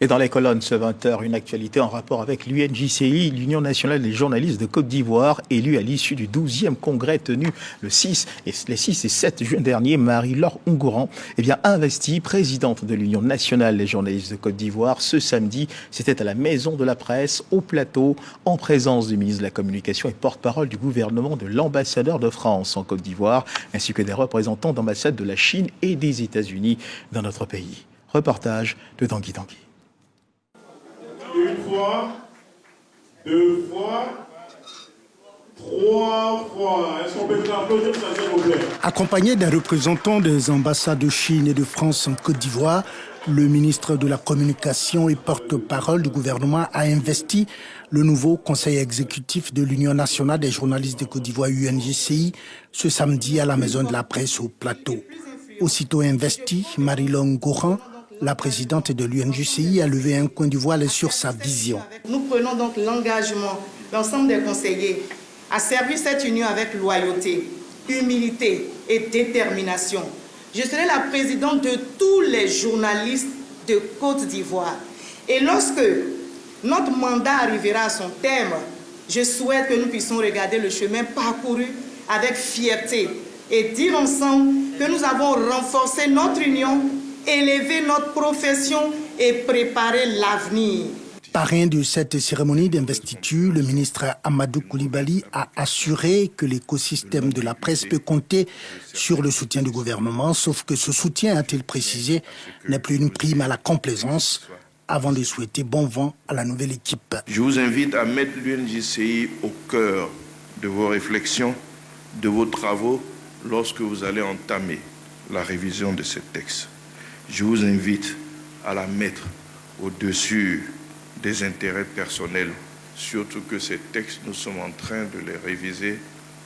Et dans les colonnes ce 20h, une actualité en rapport avec l'UNJCI, l'Union nationale des journalistes de Côte d'Ivoire, élue à l'issue du 12e congrès tenu les 6 et 7 juin dernier. Marie-Laure Ongouran, investie présidente de l'Union nationale des journalistes de Côte d'Ivoire ce samedi. C'était à la Maison de la Presse, au plateau, en présence du ministre de la Communication et porte-parole du gouvernement, de l'ambassadeur de France en Côte d'Ivoire, ainsi que des représentants d'ambassades de la Chine et des États-Unis dans notre pays. Reportage de Tanguy Tanguy. Une fois, deux fois, trois fois. Est-ce qu'on peut applaudir ça, s'il vous plaît? Accompagné des représentants des ambassades de Chine et de France en Côte d'Ivoire, le ministre de la Communication et porte-parole du gouvernement a investi le nouveau conseil exécutif de l'Union nationale des journalistes de Côte d'Ivoire, UNJCI, ce samedi à la Maison de la Presse au plateau. Aussitôt investie, Marie-Laure Ongouran, la présidente de l'UNJCI, a levé un coin du voile sur sa vision. Nous prenons donc l'engagement, l'ensemble des conseillers, à servir cette union avec loyauté, humilité et détermination. Je serai la présidente de tous les journalistes de Côte d'Ivoire. Et lorsque notre mandat arrivera à son terme, je souhaite que nous puissions regarder le chemin parcouru avec fierté et dire ensemble que nous avons renforcé notre union, élevé notre profession et préparé l'avenir. Parrain de cette cérémonie d'investiture, le ministre Amadou Coulibaly a assuré que l'écosystème de la presse peut compter sur le soutien du gouvernement, sauf que ce soutien, a-t-il précisé, n'est plus une prime à la complaisance, avant de souhaiter bon vent à la nouvelle équipe. Je vous invite à mettre l'UNJCI au cœur de vos réflexions, de vos travaux, lorsque vous allez entamer la révision de ce texte. Je vous invite à la mettre au-dessus des intérêts personnels, surtout que ces textes, nous sommes en train de les réviser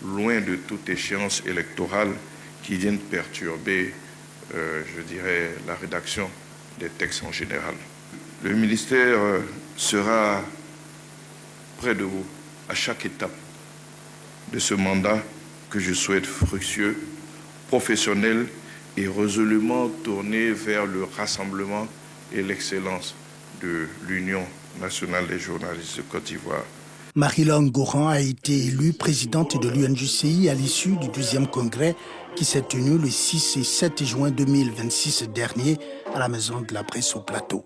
loin de toute échéance électorale qui vienne perturber, la rédaction des textes en général. Le ministère sera près de vous à chaque étape de ce mandat que je souhaite fructueux, professionnel et résolument tourné vers le rassemblement et l'excellence de l'Union nationale des journalistes de Côte d'Ivoire. Marie-Laure Ongouran a été élue présidente de l'UNJCI à l'issue du 12e congrès qui s'est tenu le 6 et 7 juin 2026 dernier à la Maison de la Presse au plateau.